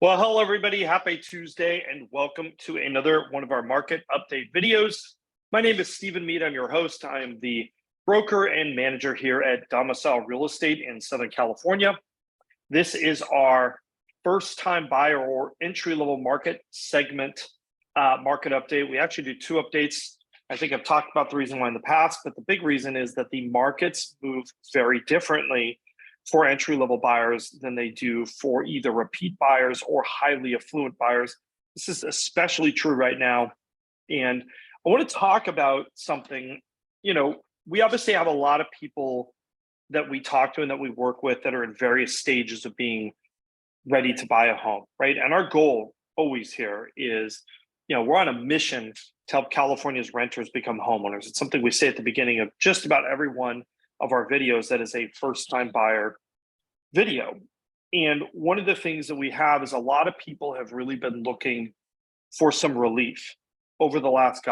Well, hello, everybody. Happy Tuesday, and welcome to another one of our market update videos. My name is Stephen Meade. I'm your host. I am the broker and manager here at Domicile Real Estate in Southern California. This is our first-time buyer or entry-level market segment market update. We actually do two updates. I think I've talked about the reason why in the past, but the big reason is that the markets move very differently for entry-level buyers than they do for either repeat buyers or highly affluent buyers. This is especially true right now. And I want to talk about something. We obviously have a lot of people that we talk to and that we work with that are in various stages of being ready to buy a home, right? And our goal always here is, we're on a mission to help California's renters become homeowners. It's something we say at the beginning of just about every one of our videos that is a first-time buyer video. And one of the things that we have is a lot of people have really been looking for some relief over the last,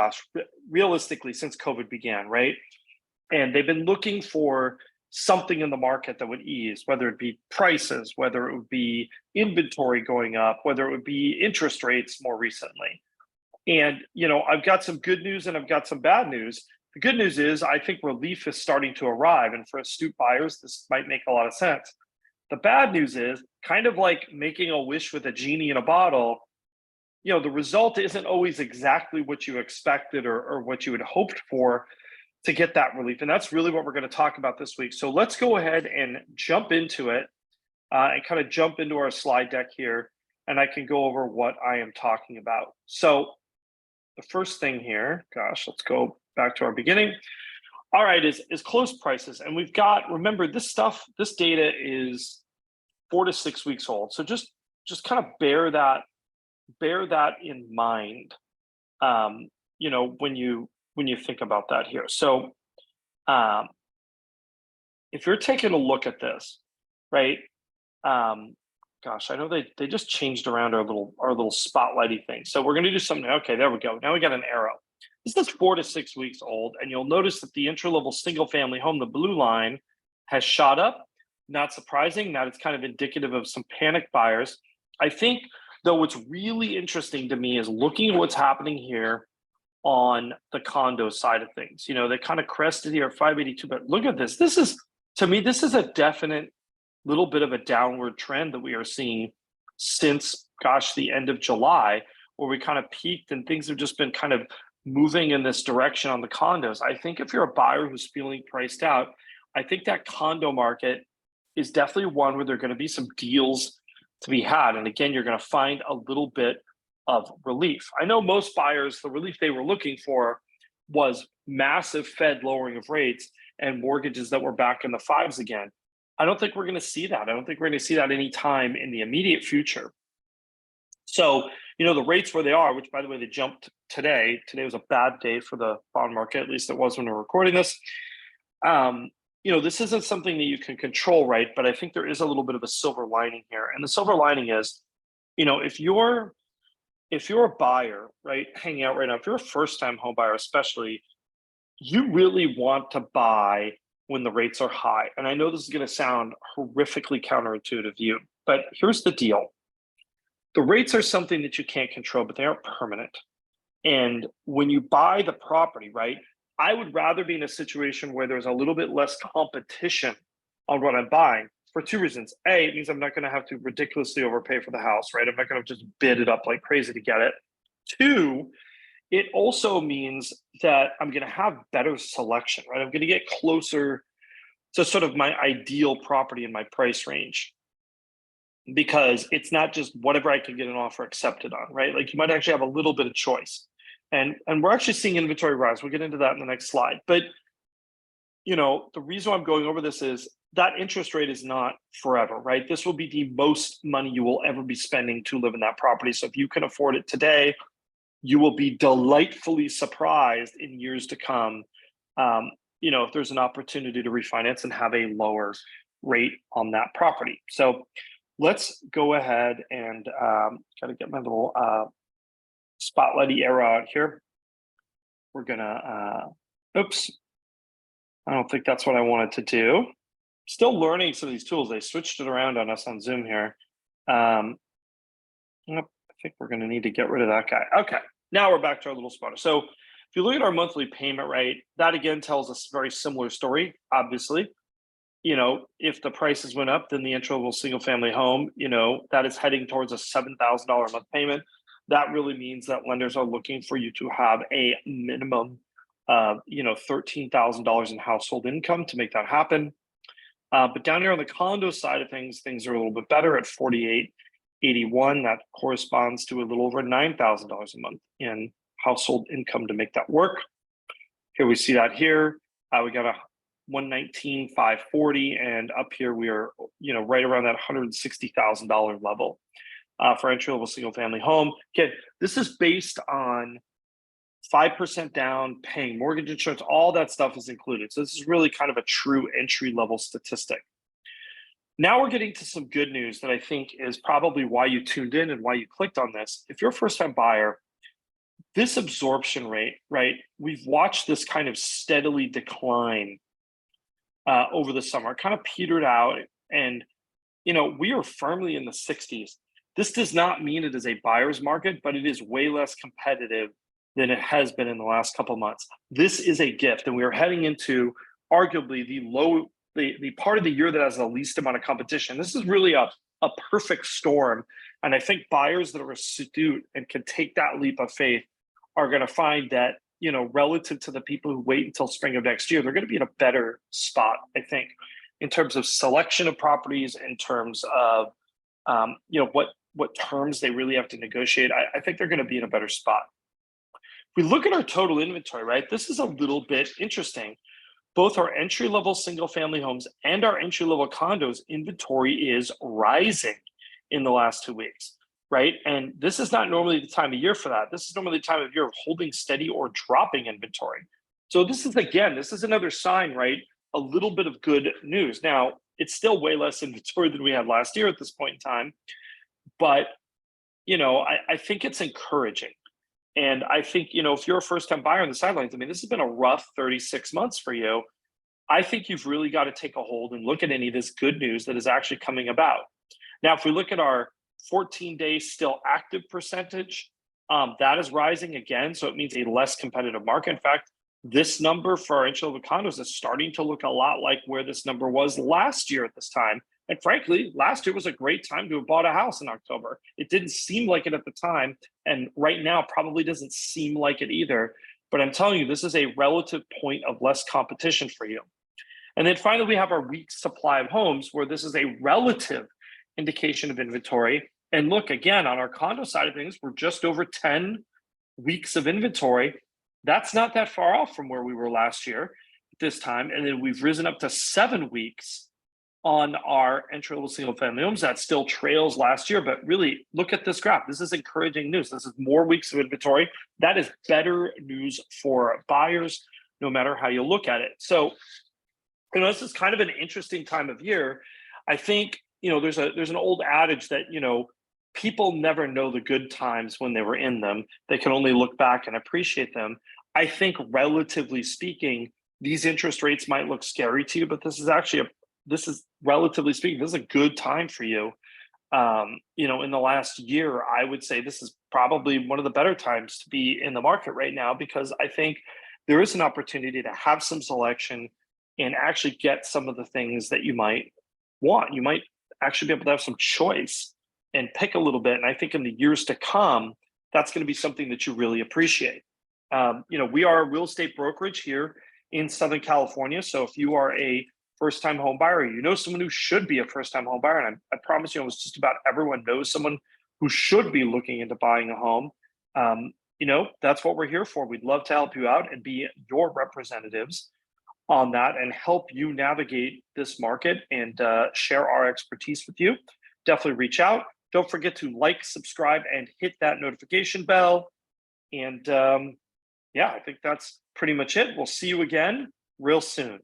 realistically, since COVID began, right? And they've been looking for something in the market that would ease, whether it be prices, whether it would be inventory going up, whether it would be interest rates more recently. And, I've got some good news and I've got some bad news. The good news is I think relief is starting to arrive. And for astute buyers, this might make a lot of sense. The bad news is kind of like making a wish with a genie in a bottle. The result isn't always exactly what you expected or what you had hoped for to get that relief. And that's really what we're going to talk about this week. So let's go ahead and jump into it and kind of jump into our slide deck here. And I can go over what I am talking about. So the first thing here, let's go back to our beginning. All right, is close prices. And we've got, remember, this data is 4 to 6 weeks old. So just kind of bear that in mind, when you think about that here. So if you're taking a look at this, right? I know they just changed around our little spotlighty thing. So we're going to do something. Okay, there we go. Now we got an arrow. This is 4 to 6 weeks old, and you'll notice that the entry-level single-family home, the blue line, has shot up. Not surprising. That it's kind of indicative of some panic buyers. I think, though, what's really interesting to me is looking at what's happening here on the condo side of things. They kind of crested here at 582, but look at this. To me, this is a definite little bit of a downward trend that we are seeing since, the end of July, where we kind of peaked and things have just been kind of moving in this direction on the condos. I think if you're a buyer who's feeling priced out, I think that condo market is definitely one where there are going to be some deals to be had. And again, you're going to find a little bit of relief. I know most buyers, the relief they were looking for was massive Fed lowering of rates and mortgages that were back in the fives again. I don't think we're going to see that. I don't think we're going to see that anytime in the immediate future. So, the rates where they are, which by the way, they jumped today. Today was a bad day for the bond market, at least it was when we were recording this. This isn't something that you can control, right? But I think there is a little bit of a silver lining here. And the silver lining is, if you're a buyer, right, hanging out right now, if you're a first-time home buyer especially, you really want to buy when the rates are high. And I know this is going to sound horrifically counterintuitive to you, but here's the deal. The rates are something that you can't control, but they aren't permanent. And when you buy the property, right, I would rather be in a situation where there's a little bit less competition on what I'm buying for two reasons. A, it means I'm not going to have to ridiculously overpay for the house, right? I'm not going to just bid it up like crazy to get it. Two, it also means that I'm going to have better selection, right? I'm going to get closer to sort of my ideal property in my price range, because it's not just whatever I can get an offer accepted on, right? Like you might actually have a little bit of choice. And we're actually seeing inventory rise. We'll get into that in the next slide. But, the reason why I'm going over this is that interest rate is not forever, right? This will be the most money you will ever be spending to live in that property. So if you can afford it today, you will be delightfully surprised in years to come, if there's an opportunity to refinance and have a lower rate on that property. So let's go ahead and got to get my little spotlighty arrow out here. We're gonna, oops, I don't think that's what I wanted to do. Still learning some of these tools. They switched it around on us on Zoom here. Yep, I think we're going to need to get rid of that guy. Okay, now we're back to our little spotter. So if you look at our monthly payment rate, that again tells us a very similar story. Obviously, if the prices went up, then the entry level single family home, that is heading towards a $7,000 a month payment. That really means that lenders are looking for you to have a minimum of, $13,000 in household income to make that happen. But down here on the condo side of things are a little bit better at 4881. That corresponds to a little over $9,000 a month in household income to make that work. Here we see that here. We got a 119,540, and up here we are, right around that $160,000 level for entry level single family home. Again, this is based on 5% down, paying mortgage insurance, all that stuff is included. So this is really kind of a true entry level statistic. Now we're getting to some good news that I think is probably why you tuned in and why you clicked on this. If you're a first time buyer, this absorption rate, right? We've watched this kind of steadily decline over the summer, kind of petered out, and we are firmly in the 60s. This does not mean it is a buyer's market, but it is way less competitive than it has been in the last couple of months. This is a gift, and we are heading into arguably the part of the year that has the least amount of competition. This is really a perfect storm, and I think buyers that are astute and can take that leap of faith are going to find that relative to the people who wait until spring of next year, they're going to be in a better spot, I think, in terms of selection of properties, in terms of what terms they really have to negotiate. I think they're going to be in a better spot. If we look at our total inventory, right, this is a little bit interesting. Both our entry-level single-family homes and our entry-level condos inventory is rising in the last 2 weeks, right? And this is not normally the time of year for that. This is normally the time of year of holding steady or dropping inventory. So this is another sign, right? A little bit of good news. Now, it's still way less inventory than we had last year at this point in time, but I think it's encouraging. And I think, if you're a first-time buyer on the sidelines, this has been a rough 36 months for you. I think you've really got to take a hold and look at any of this good news that is actually coming about. Now, if we look at our 14-day still active percentage, that is rising again. So it means a less competitive market. In fact, this number for our entry-level condos is starting to look a lot like where this number was last year at this time. And frankly, last year was a great time to have bought a house in October. It didn't seem like it at the time. And right now probably doesn't seem like it either. But I'm telling you, this is a relative point of less competition for you. And then finally, we have our week supply of homes, where this is a relative indication of inventory. And look, again, on our condo side of things, we're just over 10 weeks of inventory. That's not that far off from where we were last year at this time. And then we've risen up to 7 weeks on our entry-level single-family homes. That still trails last year, but really look at this graph. This is encouraging news. This is more weeks of inventory. That is better news for buyers, no matter how you look at it. So, this is kind of an interesting time of year. I think, there's an old adage that, people never know the good times when they were in them. They can only look back and appreciate them. I think, relatively speaking, these interest rates might look scary to you, but this is relatively speaking, this is a good time for you. In the last year, I would say this is probably one of the better times to be in the market right now, because I think there is an opportunity to have some selection and actually get some of the things that you might want. You might actually be able to have some choice and pick a little bit. And I think in the years to come, that's going to be something that you really appreciate. We are a real estate brokerage here in Southern California. So if you are a first-time home buyer, someone who should be a first-time home buyer, and I promise you, almost just about everyone knows someone who should be looking into buying a home. That's what we're here for. We'd love to help you out and be your representatives on that and help you navigate this market and share our expertise with you. Definitely reach out. Don't forget to like, subscribe, and hit that notification bell. And I think that's pretty much it. We'll see you again real soon.